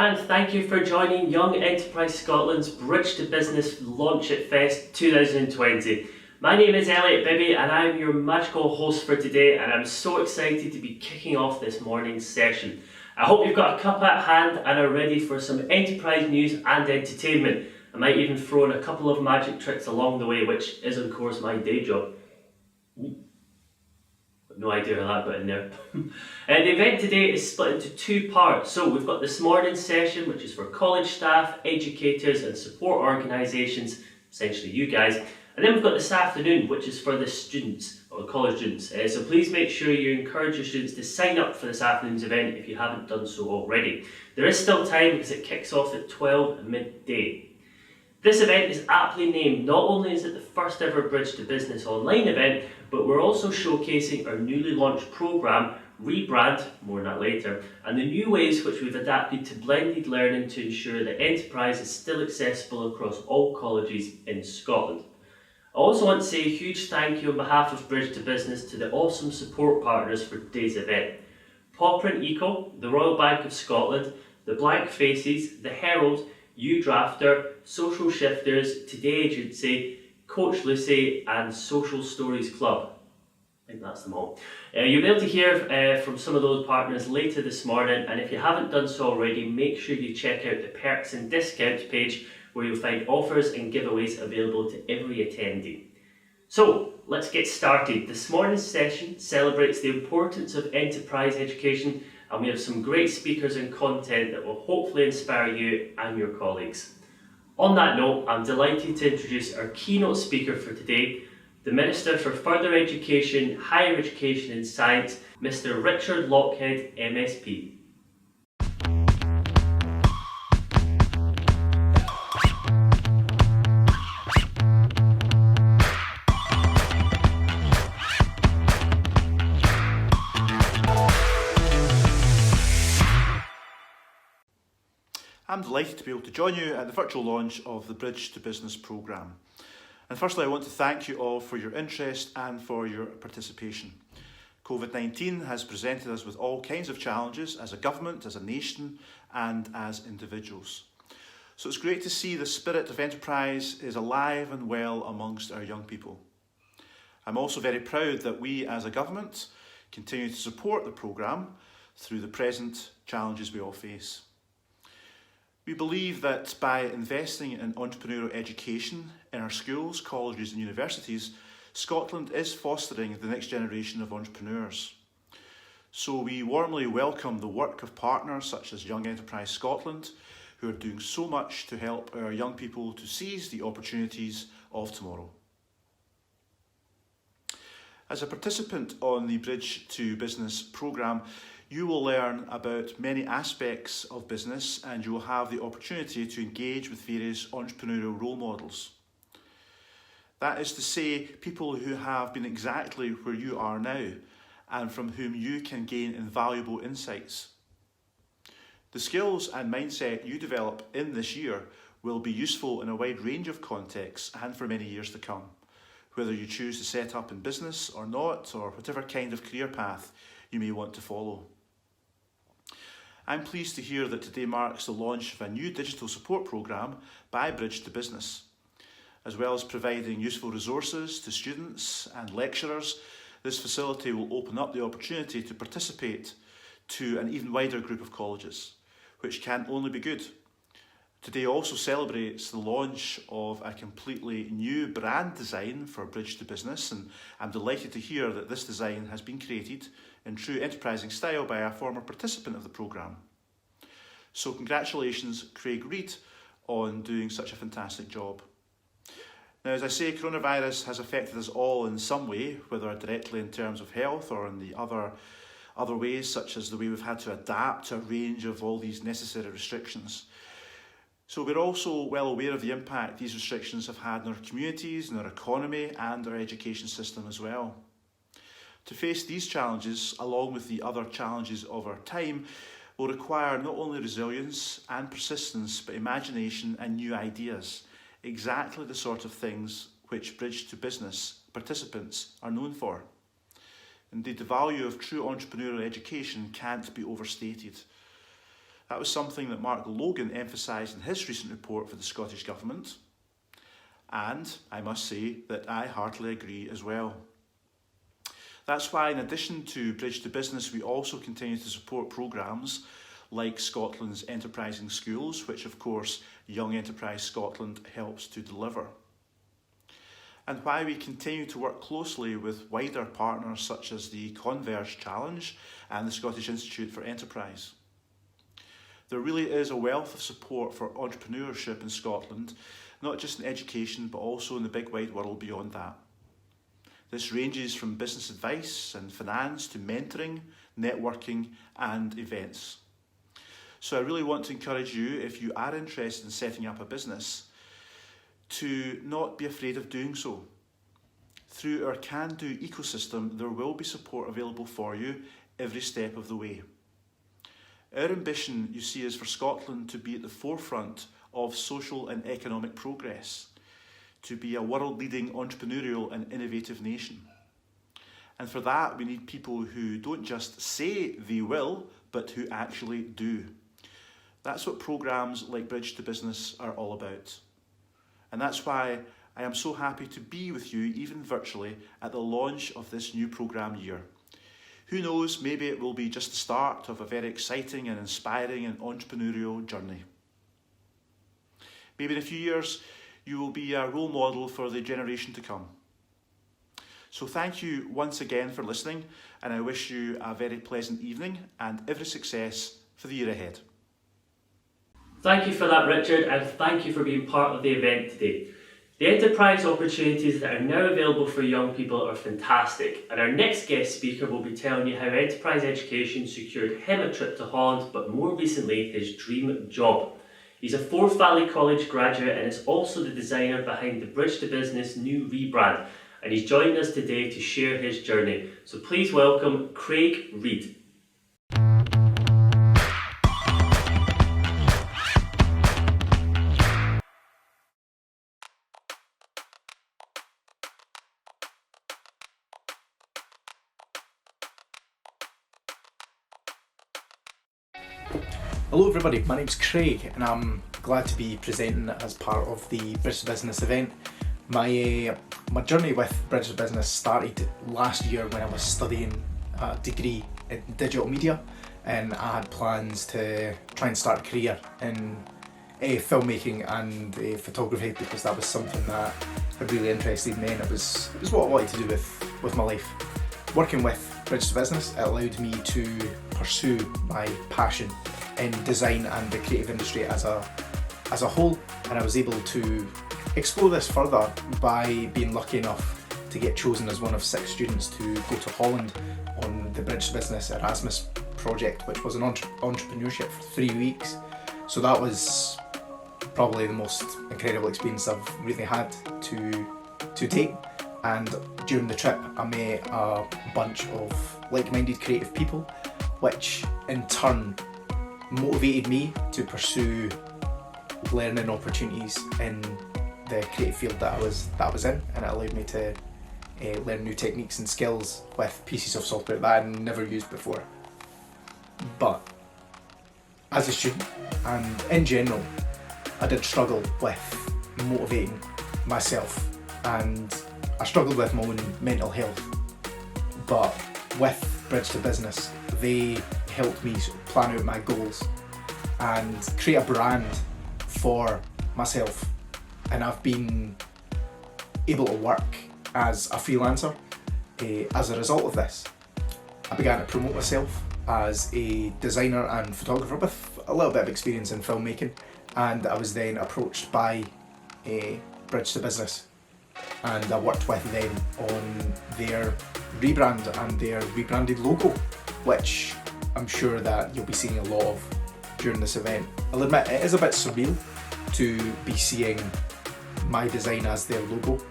and thank you for joining Young Enterprise Scotland's Bridge to Business Launch It Fest 2020. My name is Elliot Bibby and I'm your magical host for today, and I'm so excited to be kicking off this morning's session. I hope you've got a cup at hand and are ready for some enterprise news and entertainment. I might even throw in a couple of magic tricks along the way, which is of course my day job. No idea how that got in there. The event today is split into two parts. So we've got this morning's session, which is for college staff, educators and support organisations, essentially you guys. And then we've got this afternoon, which is for the students, or the college students. So please make sure you encourage your students to sign up for this afternoon's event if you haven't done so already. There is still time because it kicks off at 12 midday. This event is aptly named. Not only is it the first ever Bridge to Business online event, but we're also showcasing our newly launched programme, Rebrand, more on that later, and the new ways which we've adapted to blended learning to ensure that enterprise is still accessible across all colleges in Scotland. I also want to say a huge thank you on behalf of Bridge to Business to the awesome support partners for today's event. Pawprint Eco, the Royal Bank of Scotland, the Blank Faces, the Herald, Udrafter, Social Shifters, Today Agency, Coach Lucy and Social Stories Club. I think that's them all. You'll be able to hear from some of those partners later this morning, and if you haven't done so already, make sure you check out the perks and discounts page where you'll find offers and giveaways available to every attendee. So let's get started. This morning's session celebrates the importance of enterprise education, and we have some great speakers and content that will hopefully inspire you and your colleagues. On that note, I'm delighted to introduce our keynote speaker for today, the Minister for Further Education, Higher Education and Science, Mr. Richard Lochhead MSP. I'm delighted to be able to join you at the virtual launch of the Bridge to Business programme. And firstly, I want to thank you all for your interest and for your participation. COVID-19 has presented us with all kinds of challenges as a government, as a nation, and as individuals. So it's great to see the spirit of enterprise is alive and well amongst our young people. I'm also very proud that we as a government continue to support the programme through the present challenges we all face. We believe that by investing in entrepreneurial education in our schools, colleges and universities, Scotland is fostering the next generation of entrepreneurs. So we warmly welcome the work of partners such as Young Enterprise Scotland, who are doing so much to help our young people to seize the opportunities of tomorrow. As a participant on the Bridge to Business programme, you will learn about many aspects of business and you will have the opportunity to engage with various entrepreneurial role models. That is to say, people who have been exactly where you are now and from whom you can gain invaluable insights. The skills and mindset you develop in this year will be useful in a wide range of contexts and for many years to come, whether you choose to set up in business or not, or whatever kind of career path you may want to follow. I'm pleased to hear that today marks the launch of a new digital support programme by Bridge to Business. As well as providing useful resources to students and lecturers, this facility will open up the opportunity to participate to an even wider group of colleges, which can only be good. Today also celebrates the launch of a completely new brand design for Bridge to Business, and I'm delighted to hear that this design has been created in true enterprising style by a former participant of the programme. So congratulations, Craig Reid, on doing such a fantastic job. Now, as I say, coronavirus has affected us all in some way, whether directly in terms of health or in the other ways, such as the way we've had to adapt to a range of all these necessary restrictions. So we're also well aware of the impact these restrictions have had on our communities, and our economy and our education system as well. To face these challenges, along with the other challenges of our time, will require not only resilience and persistence, but imagination and new ideas, exactly the sort of things which Bridge to Business participants are known for. Indeed, the value of true entrepreneurial education can't be overstated. That was something that Mark Logan emphasised in his recent report for the Scottish Government, and I must say that I heartily agree as well. That's why, in addition to Bridge2Business, we also continue to support programmes like Scotland's Enterprising Schools, which of course Young Enterprise Scotland helps to deliver. And why we continue to work closely with wider partners such as the Converge Challenge and the Scottish Institute for Enterprise. There really is a wealth of support for entrepreneurship in Scotland, not just in education but also in the big wide world beyond that. This ranges from business advice and finance to mentoring, networking and events. So I really want to encourage you, if you are interested in setting up a business, to not be afraid of doing so. Through our can-do ecosystem, there will be support available for you every step of the way. Our ambition, you see, is for Scotland to be at the forefront of social and economic progress, to be a world-leading entrepreneurial and innovative nation. And for that, we need people who don't just say they will, but who actually do. That's what programmes like Bridge2Business are all about. And that's why I am so happy to be with you, even virtually, at the launch of this new programme year. Who knows, maybe it will be just the start of a very exciting and inspiring and entrepreneurial journey. Maybe in a few years, you will be a role model for the generation to come. So thank you once again for listening, and I wish you a very pleasant evening and every success for the year ahead. Thank you for that, Richard, and thank you for being part of the event today. The enterprise opportunities that are now available for young people are fantastic, and our next guest speaker will be telling you how enterprise education secured him a trip to Holland, but more recently his dream job. He's a Forth Valley College graduate and is also the designer behind the Bridge2Business new rebrand, and he's joining us today to share his journey. So please welcome Reid. Hello everybody, my name's Craig and I'm glad to be presenting as part of the Bridge2Business event. My journey with Bridge2Business started last year when I was studying a degree in digital media, and I had plans to try and start a career in filmmaking and photography, because that was something that had really interested me and it was what I wanted to do with my life. Working with Bridge2Business, it allowed me to pursue my passion in design and the creative industry as a whole, and I was able to explore this further by being lucky enough to get chosen as one of 6 students to go to Holland on the Bridge2Business Erasmus project, which was an entrepreneurship for 3 weeks. So that was probably the most incredible experience I've really had to take. And during the trip I met a bunch of like-minded creative people, which in turn motivated me to pursue learning opportunities in the creative field that I was in, and it allowed me to learn new techniques and skills with pieces of software that I'd never used before. But as a student and in general, I did struggle with motivating myself, and I struggled with my own mental health. But with Bridge2Business, they helped me sort of plan out my goals and create a brand for myself, and I've been able to work as a freelancer as a result of this. I began to promote myself as a designer and photographer with a little bit of experience in filmmaking, and I was then approached by Bridge2Business, and I worked with them on their rebrand and their rebranded logo, which I'm sure that you'll be seeing a lot of during this event. I'll admit it is a bit surreal to be seeing my design as their logo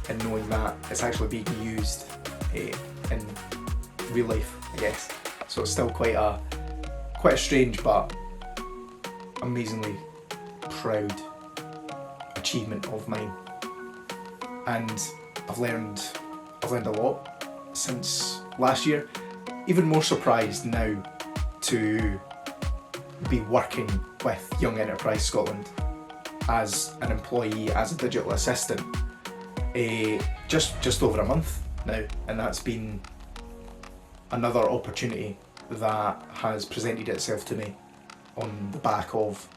and knowing that it's actually being used in real life, I guess. So it's still quite a strange but amazingly proud achievement of mine. And I've learned a lot since last year. Even more surprised now to be working with Young Enterprise Scotland as an employee, as a digital assistant, just over a month now, and that's been another opportunity that has presented itself to me on the back of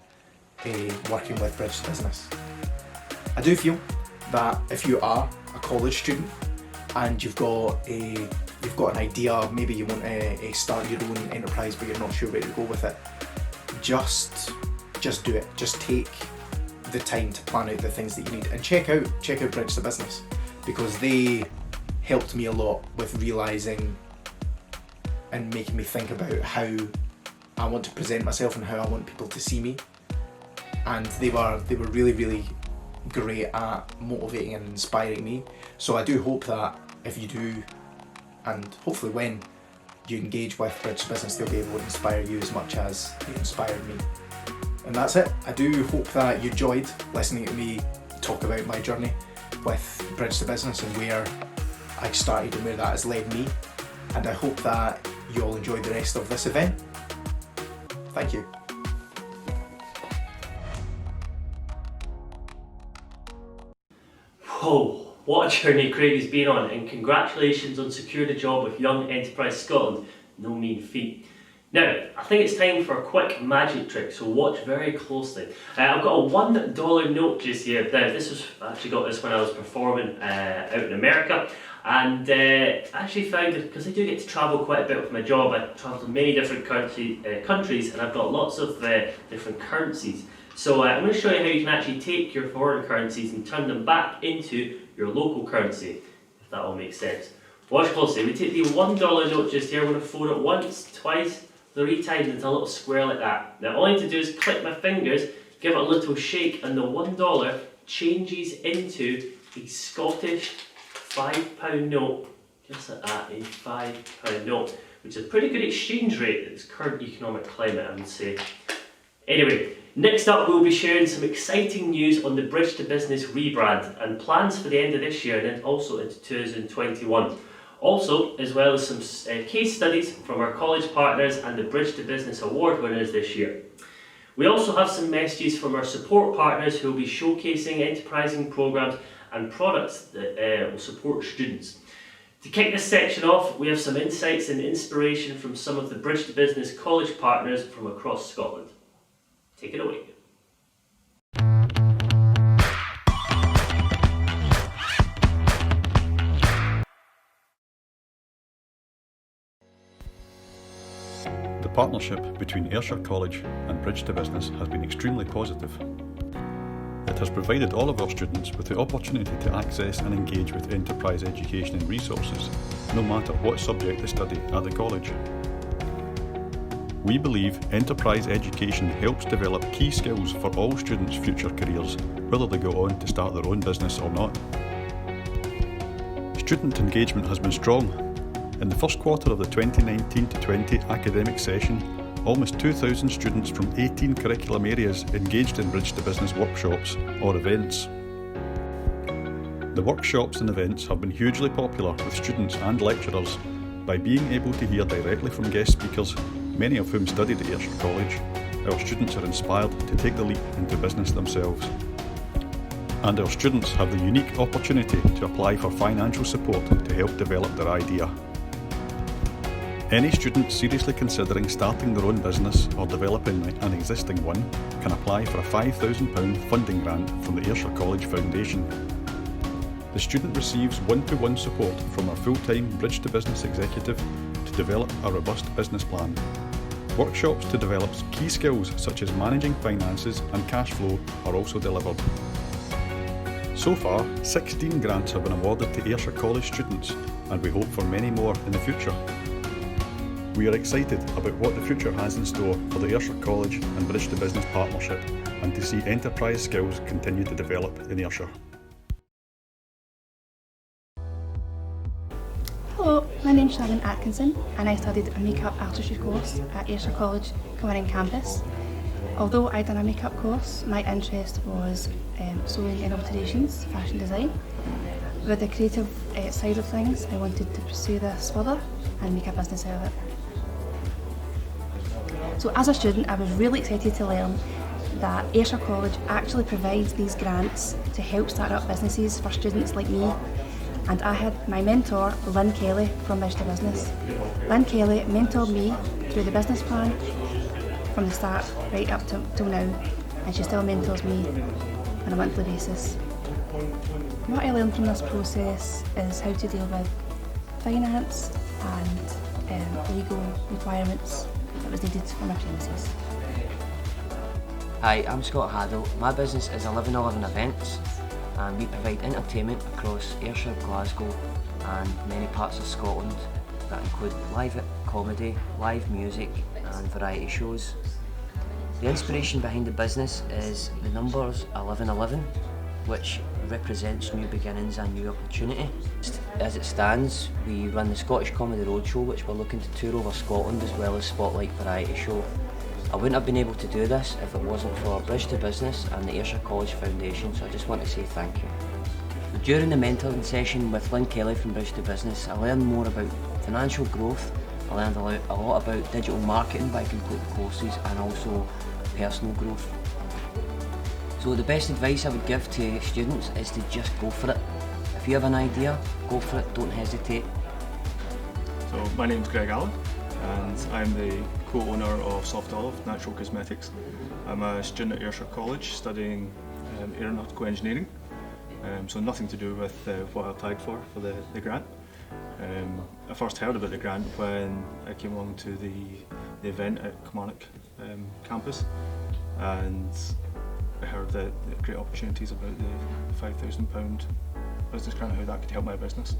working with Bridge2Business. I do feel that if you are a college student and you've got an idea, maybe you want to start your own enterprise but you're not sure where to go with it, just do it. Just take the time to plan out the things that you need, and check out Bridge2Business, because they helped me a lot with realising and making me think about how I want to present myself and how I want people to see me. And they were really, really great at motivating and inspiring me. So I do hope that if you do, and hopefully when you engage with Bridge2Business, they'll be able to inspire you as much as they inspired me. And that's it. I do hope that you enjoyed listening to me talk about my journey with Bridge2Business and where I started and where that has led me. And I hope that you all enjoyed the rest of this event. Thank you. Whoa, what a journey Craig has been on, and congratulations on securing a job with Young Enterprise Scotland. No mean feat. Now, I think it's time for a quick magic trick, so watch very closely. I've got a $1 note just here. Now, I actually got this when I was performing out in America, and I actually found it, because I do get to travel quite a bit with my job. I travel to many different countries, and I've got lots of different currencies. So I'm going to show you how you can actually take your foreign currencies and turn them back into your local currency, if that all makes sense. Watch closely. We take the $1 note just here. I'm going to fold it once, twice, 3 times into a little square like that. Now all I need to do is click my fingers, give it a little shake, and the $1 changes into a Scottish £5 note, just like that, a £5 note, which is a pretty good exchange rate in its current economic climate, I would say. Anyway, next up we'll be sharing some exciting news on the Bridge2Business Re-brand and plans for the end of this year and then also into 2021. Also, as well as some case studies from our college partners and the Bridge2Business Award winners this year. We also have some messages from our support partners who will be showcasing enterprising programs and products that will support students. To kick this section off, we have some insights and inspiration from some of the Bridge2Business college partners from across Scotland. Take it away. The partnership between Ayrshire College and Bridge2Business has been extremely positive. It has provided all of our students with the opportunity to access and engage with enterprise education and resources, no matter what subject they study at the college. We believe enterprise education helps develop key skills for all students' future careers, whether they go on to start their own business or not. Student engagement has been strong. In the first quarter of the 2019-20 academic session, almost 2,000 students from 18 curriculum areas engaged in Bridge2Business workshops or events. The workshops and events have been hugely popular with students and lecturers. By being able to hear directly from guest speakers, many of whom studied at Ayrshire College, our students are inspired to take the leap into business themselves. And our students have the unique opportunity to apply for financial support to help develop their idea. Any student seriously considering starting their own business or developing an existing one can apply for a £5,000 funding grant from the Ayrshire College Foundation. The student receives one-to-one support from our full-time Bridge2Business executive to develop a robust business plan. Workshops to develop key skills such as managing finances and cash flow are also delivered. So far, 16 grants have been awarded to Ayrshire College students, and we hope for many more in the future. We are excited about what the future has in store for the Ayrshire College and Bridge2Business partnership, and to see enterprise skills continue to develop in Ayrshire. Hello, my name's Shannon Atkinson and I studied a makeup artistry course at Ayrshire College Cumberland campus. Although I'd done a makeup course, my interest was sewing and alterations, fashion design. With the creative side of things, I wanted to pursue this further and make a business out of it. So as a student, I was really excited to learn that Ayrshire College actually provides these grants to help start up businesses for students like me. And I had my mentor, Lynn Kelly from Bridge2Business. Lynn Kelly mentored me through the business plan from the start right up till now, and she still mentors me on a monthly basis. What I learned from this process is how to deal with finance and legal requirements that was needed for my premises. Hi, I'm Scott Haddle. My business is 1111 Events, and we provide entertainment across Ayrshire, Glasgow and many parts of Scotland that include live comedy, live music and variety shows. The inspiration behind the business is the numbers 1111, which represents new beginnings and new opportunity. As it stands, we run the Scottish Comedy Roadshow, which we're looking to tour over Scotland, as well as Spotlight Variety Show. I wouldn't have been able to do this if it wasn't for Bridge2Business and the Ayrshire College Foundation, so I just want to say thank you. During the mentoring session with Lynn Kelly from Bridge2Business, I learned more about financial growth. I learned a lot about digital marketing by completing courses, and also personal growth. So the best advice I would give to students is to just go for it. If you have an idea, go for it, don't hesitate. So my name's Greg Allen, and I'm the co-owner of Soft Olive Natural Cosmetics. I'm a student at Ayrshire College studying aeronautical engineering, so nothing to do with what I applied for the grant. I first heard about the grant when I came along to the event at Kilmarnock campus, and I heard the great opportunities about the £5,000 business grant, how that could help my business.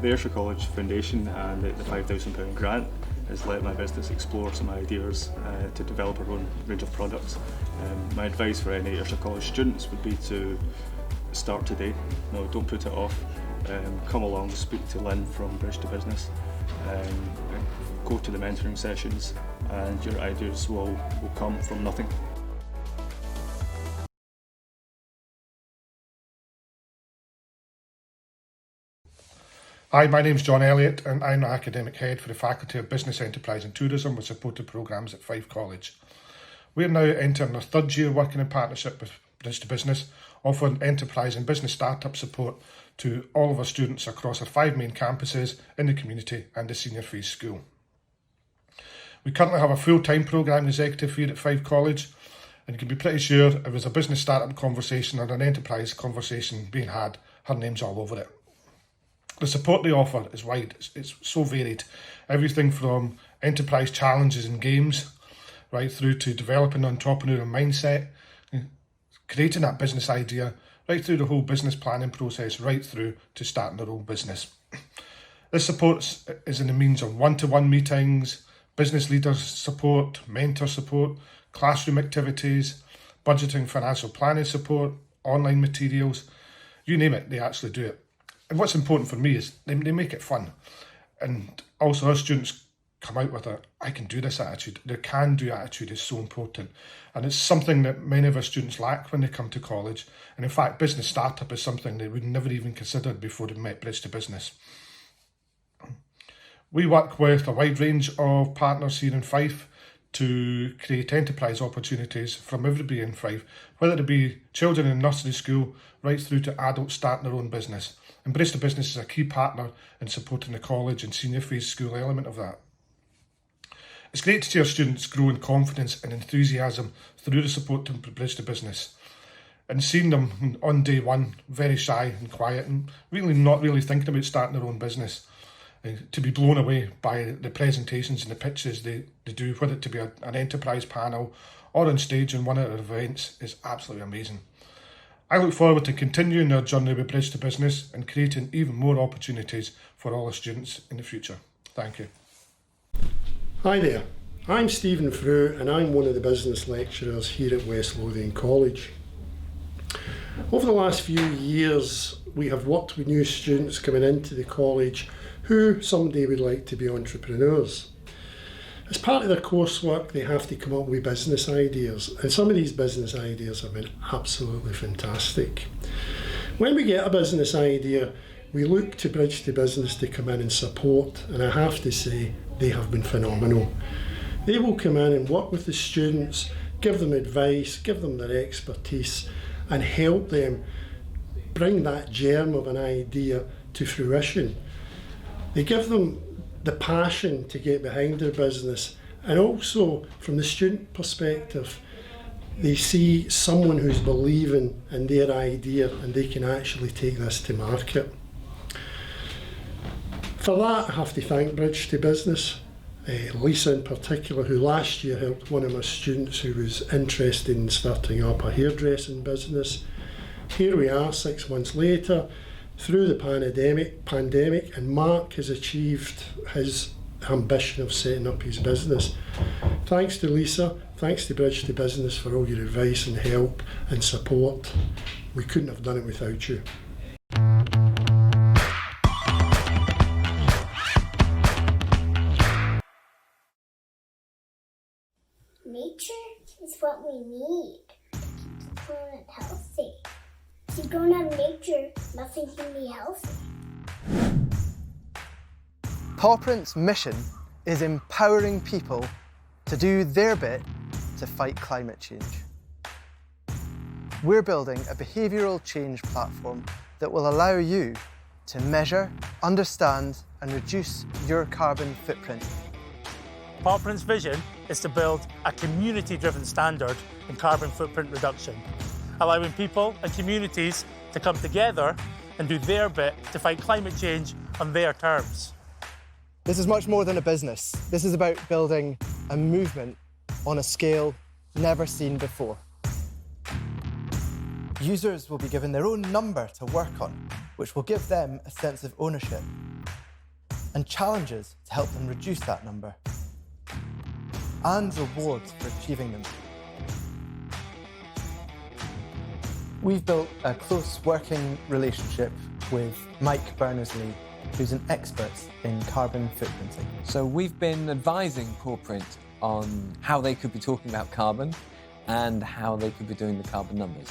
The Ayrshire College Foundation and the £5,000 grant has let my business explore some ideas to develop our own range of products. My advice for any Ayrshire College students would be to start today. No, don't put it off. Come along, speak to Lynn from Bridge2Business, go to the mentoring sessions, and your ideas will come from nothing. Hi, my name's John Elliot, and I'm the Academic Head for the Faculty of Business, Enterprise and Tourism with supported programmes at Fife College. We're now entering our third year working in partnership with Bridge2Business, offering enterprise and business startup support to all of our students across our 5 main campuses in the community and the senior fees school. We currently have a full-time programme executive here at Fife College, and you can be pretty sure if there's a business startup conversation or an enterprise conversation being had, her name's all over it. The support they offer is wide, it's so varied. Everything from enterprise challenges and games, right through to developing an entrepreneurial mindset, creating that business idea, right through the whole business planning process, right through to starting their own business. This support is in the means of one-to-one meetings, business leaders support, mentor support, classroom activities, budgeting, financial planning support, online materials, you name it, they actually do it. And what's important for me is they make it fun. And also our students come out with a I can do this attitude. The can do attitude is so important. And it's something that many of our students lack when they come to college. And in fact, business startup is something they would never even considered before they met Bridge2Business. We work with a wide range of partners here in Fife to create enterprise opportunities from everybody in Fife, whether it be children in nursery school right through to adults starting their own business. And Bridge2Business is a key partner in supporting the college and senior phase school element of that. It's great to see our students grow in confidence and enthusiasm through the support from Bridge2Business. And seeing them on day one, very shy and quiet and really not really thinking about starting their own business, to be blown away by the presentations and the pitches they do, whether it to be an enterprise panel or on stage in one of our events, is absolutely amazing. I look forward to continuing our journey with Bridge2Business and creating even more opportunities for all our students in the future. Thank you. Hi there, I'm Stephen Frew and I'm one of the business lecturers here at West Lothian College. Over the last few years we have worked with new students coming into the college who someday would like to be entrepreneurs. As part of their coursework they have to come up with business ideas, and some of these business ideas have been absolutely fantastic. When we get a business idea we look to Bridge2Business to come in and support, and I have to say they have been phenomenal. They will come in and work with the students, give them advice, give them their expertise, and help them bring that germ of an idea to fruition. They give them the passion to get behind their business, and also from the student perspective, they see someone who's believing in their idea and they can actually take this to market. For that, I have to thank Bridge2Business, Lisa in particular, who last year helped one of my students who was interested in starting up a hairdressing business. Here we are 6 months later, through the pandemic, and Mark has achieved his ambition of setting up his business. Thanks to Lisa, thanks to Bridge2Business for all your advice and help and support. We couldn't have done it without you. Nature is what we need to keep the planet healthy. If you don't have nature, nothing can be healthy. Pawprint's mission is empowering people to do their bit to fight climate change. We're building a behavioural change platform that will allow you to measure, understand and reduce your carbon footprint. Pawprint's vision is to build a community-driven standard in carbon footprint reduction, allowing people and communities to come together and do their bit to fight climate change on their terms. This is much more than a business. This is about building a movement on a scale never seen before. Users will be given their own number to work on, which will give them a sense of ownership, and challenges to help them reduce that number, and rewards for achieving them. We've built a close working relationship with Mike Berners-Lee, who's an expert in carbon footprinting. So we've been advising Pawprint on how they could be talking about carbon and how they could be doing the carbon numbers.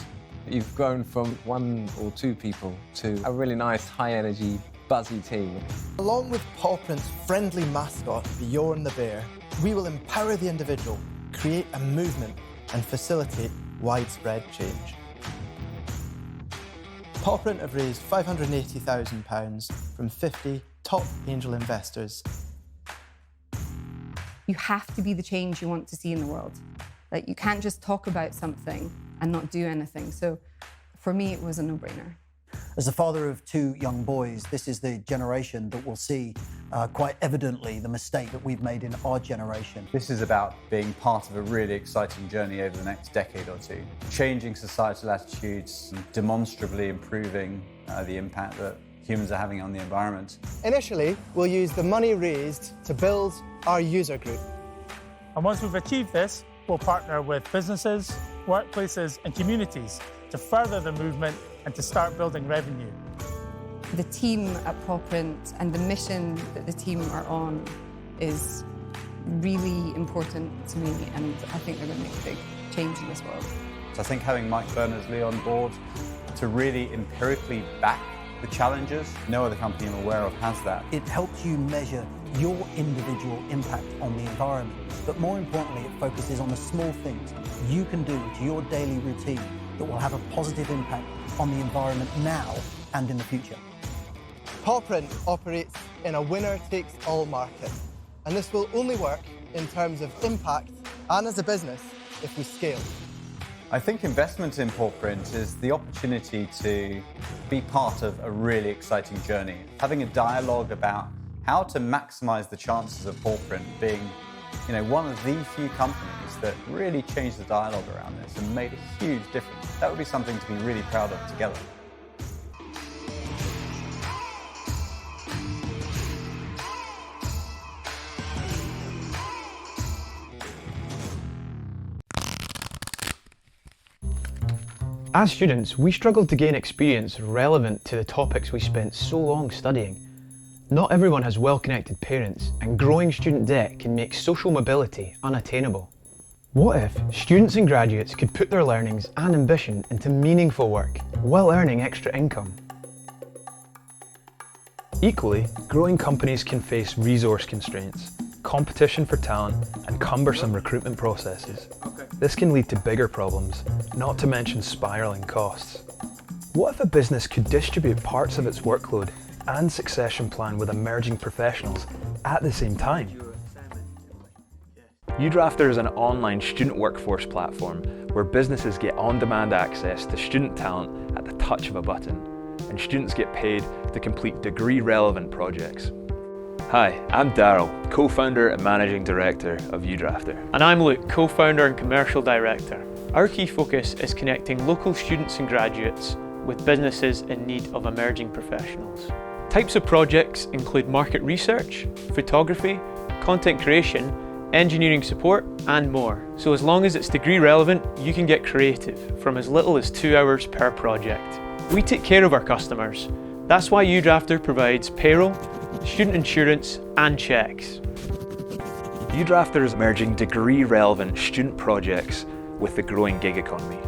You've grown from 1 or 2 people to a really nice, high-energy, buzzy team. Along with Pawprint's friendly mascot, Bjorn the Bear, we will empower the individual, create a movement and facilitate widespread change. Pawprint have raised £580,000 from 50 top angel investors. You have to be the change you want to see in the world. Like, you can't just talk about something and not do anything. So for me, it was a no-brainer. As the father of 2 young boys, this is the generation that will see quite evidently the mistake that we've made in our generation. This is about being part of a really exciting journey over the next decade or 2, changing societal attitudes and demonstrably improving the impact that humans are having on the environment. Initially, we'll use the money raised to build our user group. And once we've achieved this, we'll partner with businesses, workplaces and communities to further the movement and to start building revenue. The team at Pawprint and the mission that the team are on is really important to me, and I think they're going to make a big change in this world. So I think having Mike Berners-Lee on board to really empirically back the challenges, no other company I'm aware of has that. It helps you measure your individual impact on the environment, but more importantly, it focuses on the small things you can do to your daily routine that will have a positive impact on the environment now and in the future. Pawprint operates in a winner-takes-all market, and this will only work in terms of impact and as a business if we scale. I think investment in Pawprint is the opportunity to be part of a really exciting journey, having a dialogue about how to maximise the chances of Pawprint being, one of the few companies that really changed the dialogue around this and made a huge difference. That would be something to be really proud of together. As students, we struggled to gain experience relevant to the topics we spent so long studying. Not everyone has well-connected parents, and growing student debt can make social mobility unattainable. What if students and graduates could put their learnings and ambition into meaningful work while earning extra income? Equally, growing companies can face resource constraints. competition for talent, and cumbersome recruitment processes. This can lead to bigger problems, not to mention spiralling costs. What if a business could distribute parts of its workload and succession plan with emerging professionals at the same time? Udrafter is an online student workforce platform where businesses get on-demand access to student talent at the touch of a button, and students get paid to complete degree-relevant projects. Hi, I'm Daryl, co-founder and managing director of Udrafter. And I'm Luke, co-founder and commercial director. Our key focus is connecting local students and graduates with businesses in need of emerging professionals. Types of projects include market research, photography, content creation, engineering support, and more. So as long as it's degree relevant, you can get creative from as little as 2 hours per project. We take care of our customers. That's why Udrafter provides payroll, student insurance, and checks. Udrafter is merging degree-relevant student projects with the growing gig economy.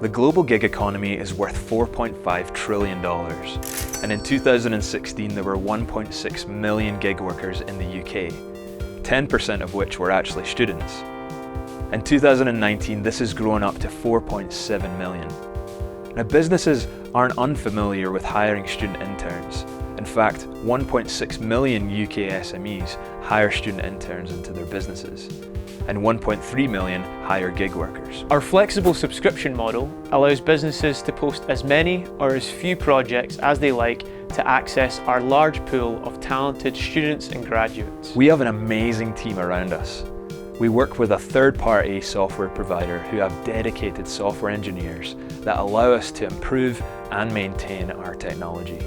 The global gig economy is worth $4.5 trillion, and in 2016 there were 1.6 million gig workers in the UK, 10% of which were actually students. In 2019 this has grown up to 4.7 million. Now businesses aren't unfamiliar with hiring student interns. In fact, 1.6 million UK SMEs hire student interns into their businesses, and 1.3 million hire gig workers. Our flexible subscription model allows businesses to post as many or as few projects as they like to access our large pool of talented students and graduates. We have an amazing team around us. We work with a third-party software provider who have dedicated software engineers that allow us to improve and maintain our technology.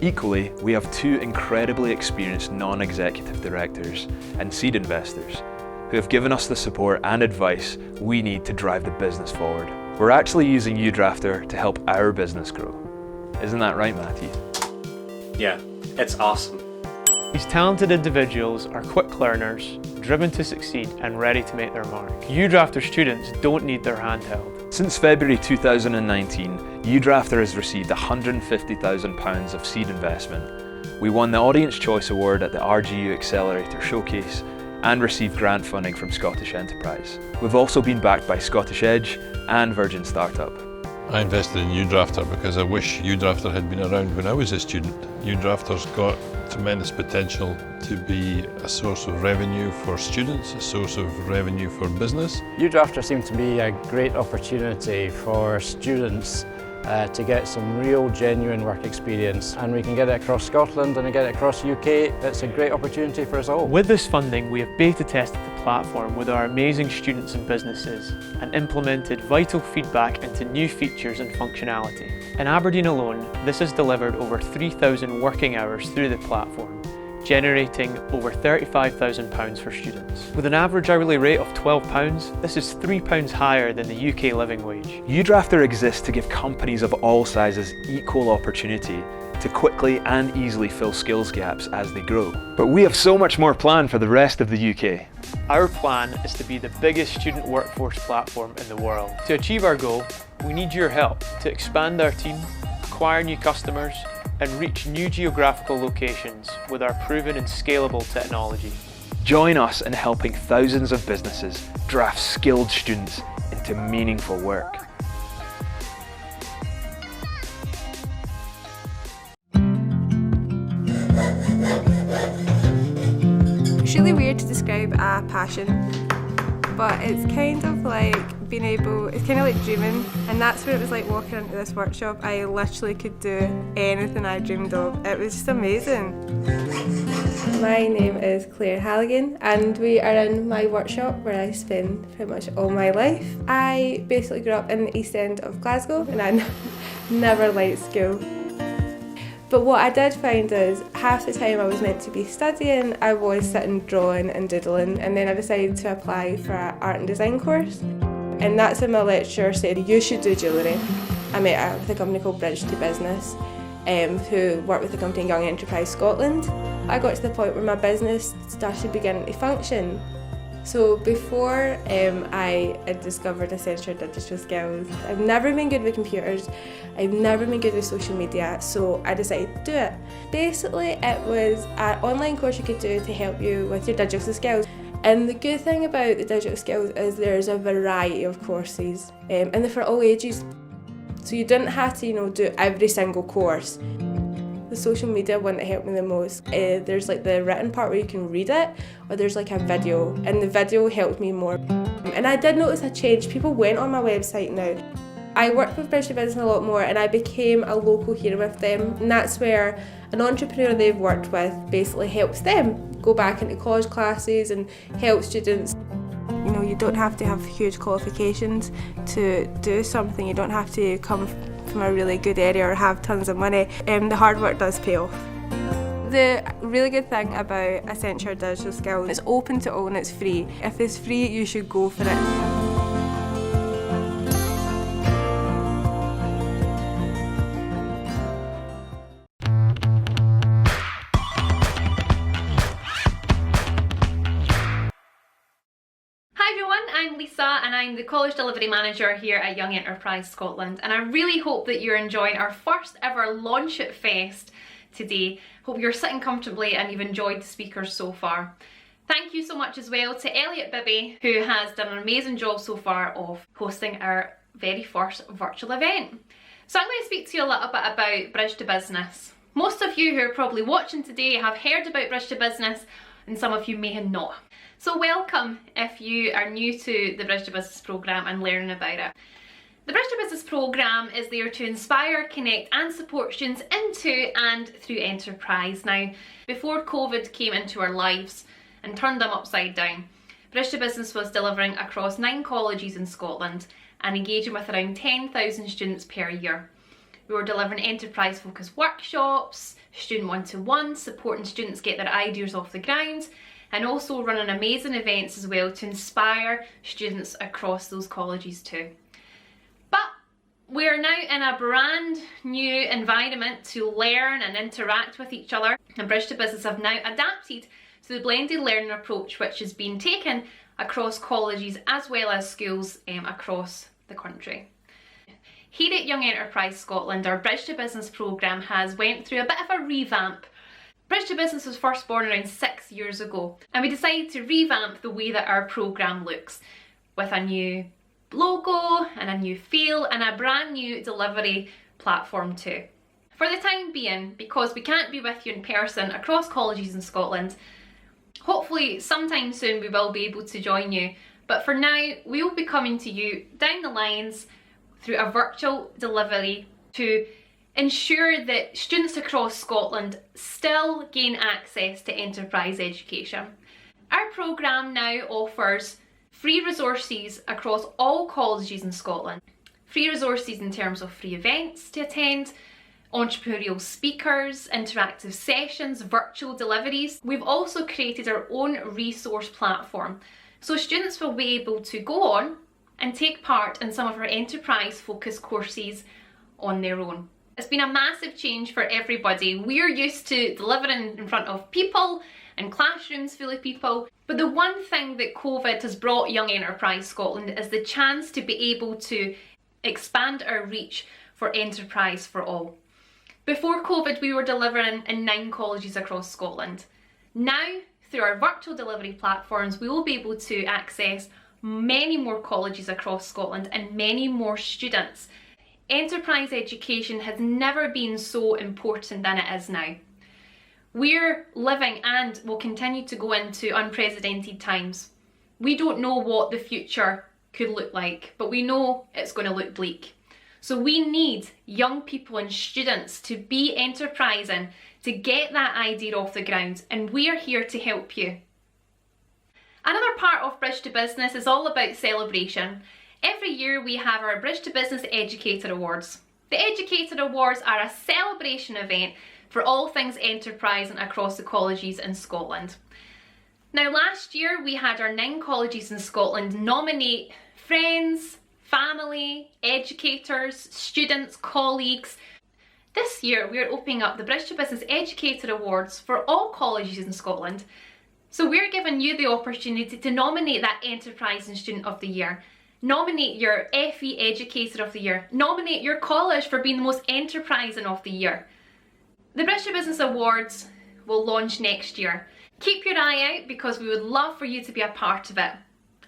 Equally, we have 2 incredibly experienced non-executive directors and seed investors who have given us the support and advice we need to drive the business forward. We're actually using Udrafter to help our business grow. Isn't that right, Matthew? Yeah, it's awesome. These talented individuals are quick learners, driven to succeed and ready to make their mark. Udrafter students don't need their hand held. Since February 2019, Udrafter has received £150,000 of seed investment. We won the Audience Choice Award at the RGU Accelerator Showcase and received grant funding from Scottish Enterprise. We've also been backed by Scottish Edge and Virgin Startup. I invested in Udrafter because I wish Udrafter had been around when I was a student. Udrafter's got tremendous potential to be a source of revenue for students, a source of revenue for business. Udrafter seemed to be a great opportunity for students to get some real genuine work experience, and we can get it across Scotland and get it across UK. It's a great opportunity for us all. With this funding, we have beta tested the platform with our amazing students and businesses and implemented vital feedback into new features and functionality. In Aberdeen alone, this has delivered over 3,000 working hours through the platform, generating over £35,000 for students. With an average hourly rate of £12, this is £3 higher than the UK living wage. Udrafter exists to give companies of all sizes equal opportunity to quickly and easily fill skills gaps as they grow. But we have so much more planned for the rest of the UK. Our plan is to be the biggest student workforce platform in the world. To achieve our goal, we need your help to expand our team, acquire new customers, and reach new geographical locations with our proven and scalable technology. Join us in helping thousands of businesses draft skilled students into meaningful work. It's really weird to describe a passion, but it's kind of like it's kind of like dreaming, and that's what it was like walking into this workshop. I literally could do anything I dreamed of. It was just amazing. My name is Claire Halligan, and we are in my workshop where I spend pretty much all my life. I basically grew up in the East End of Glasgow, and I never liked school. But what I did find is half the time I was meant to be studying, I was sitting drawing and doodling, and then I decided to apply for an art and design course. And that's when my lecturer said, you should do jewellery. I met up with a company called Bridge2Business, who work with the company Young Enterprise Scotland. I got to the point where my business started beginning to function. So before I had discovered essential digital skills, I've never been good with computers, I've never been good with social media, so I decided to do it. Basically, it was an online course you could do to help you with your digital skills. And the good thing about the digital skills is there's a variety of courses, and they're for all ages. So you didn't have to, do every single course. The social media one that helped me the most, there's like the written part where you can read it, or there's like a video, and the video helped me more. And I did notice a change. People went on my website now. I worked with Bridge2Business a lot more, and I became a local hero with them, and that's where an entrepreneur they've worked with basically helps them go back into college classes and help students. You don't have to have huge qualifications to do something. You don't have to come from a really good area or have tons of money. The hard work does pay off. The really good thing about Essential Digital Skills, it's open to all and it's free. If it's free, you should go for it. And I'm the College Delivery Manager here at Young Enterprise Scotland, and I really hope that you're enjoying our first ever Launch It Fest today. Hope you're sitting comfortably and you've enjoyed the speakers so far. Thank you so much as well to Elliot Bibby, who has done an amazing job so far of hosting our very first virtual event. So I'm going to speak to you a little bit about Bridge2Business. Most of you who are probably watching today have heard about Bridge2Business, and some of you may have not. So welcome if you are new to the Bridge2Business programme and learning about it. The Bridge2Business programme is there to inspire, connect and support students into and through enterprise. Now, before COVID came into our lives and turned them upside down, Bridge2Business was delivering across 9 colleges in Scotland and engaging with around 10,000 students per year. We were delivering enterprise focused workshops, student one-to-one, supporting students get their ideas off the ground, and also running amazing events as well to inspire students across those colleges too. But we're now in a brand new environment to learn and interact with each other, and Bridge2Business have now adapted to the blended learning approach which has been taken across colleges as well as schools across the country. Here at Young Enterprise Scotland, our Bridge2Business programme has went through a bit of a revamp. Bridge2Business was first born around 6 years ago, and we decided to revamp the way that our programme looks with a new logo and a new feel and a brand new delivery platform too. For the time being, because we can't be with you in person across colleges in Scotland, hopefully sometime soon we will be able to join you, but for now we will be coming to you down the lines through a virtual delivery to ensure that students across Scotland still gain access to enterprise education. Our programme now offers free resources across all colleges in Scotland. Free resources in terms of free events to attend, entrepreneurial speakers, interactive sessions, virtual deliveries. We've also created our own resource platform, so students will be able to go on and take part in some of our enterprise focused courses on their own. It's been a massive change for everybody. We're used to delivering in front of people and classrooms full of people, but the one thing that COVID has brought Young Enterprise Scotland is the chance to be able to expand our reach for enterprise for all. Before COVID, we were delivering in 9 colleges across Scotland. Now, through our virtual delivery platforms, we will be able to access many more colleges across Scotland and many more students. Enterprise education has never been so important than it is now. We're living and will continue to go into unprecedented times. We don't know what the future could look like, but we know it's going to look bleak. So we need young people and students to be enterprising, to get that idea off the ground, and we are here to help you. Another part of Bridge2Business is all about celebration. Every year we have our Bridge2Business Educator Awards. The Educator Awards are a celebration event for all things enterprising across the colleges in Scotland. Now last year we had our 9 colleges in Scotland nominate friends, family, educators, students, colleagues. This year we are opening up the Bridge2Business Educator Awards for all colleges in Scotland. So we're giving you the opportunity to nominate that Enterprising Student of the Year, nominate your FE Educator of the Year, nominate your college for being the most enterprising of the year. The Bridge2Business Awards will launch next year. Keep your eye out because we would love for you to be a part of it.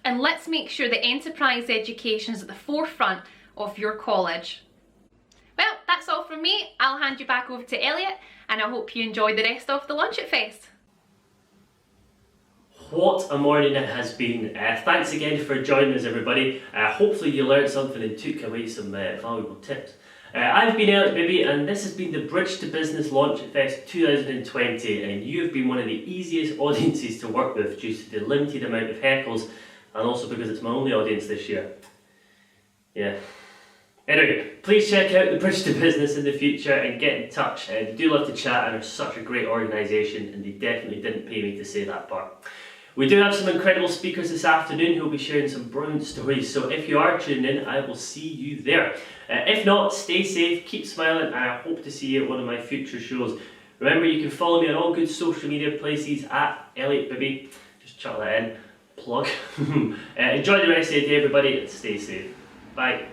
And let's make sure that enterprise education is at the forefront of your college. Well, that's all from me. I'll hand you back over to Elliot, and I hope you enjoy the rest of the Launch It Fest. What a morning it has been. Thanks again for joining us, everybody. Hopefully you learned something and took away some valuable tips. I've been Elliot, Bibby, and this has been the Bridge2Business Launch It Fest 2020, and you've been one of the easiest audiences to work with due to the limited amount of heckles, and also because it's my only audience this year. Yeah. Anyway, please check out the Bridge2Business in the future and get in touch. They do love to chat and are such a great organisation, and they definitely didn't pay me to say that part. We do have some incredible speakers this afternoon who will be sharing some brilliant stories, so if you are tuning in, I will see you there. If not, stay safe, keep smiling, and I hope to see you at one of my future shows. Remember, you can follow me on all good social media places at Elliot Bibby. Just chuck that in. Plug. Enjoy the rest of the day, everybody, and stay safe. Bye.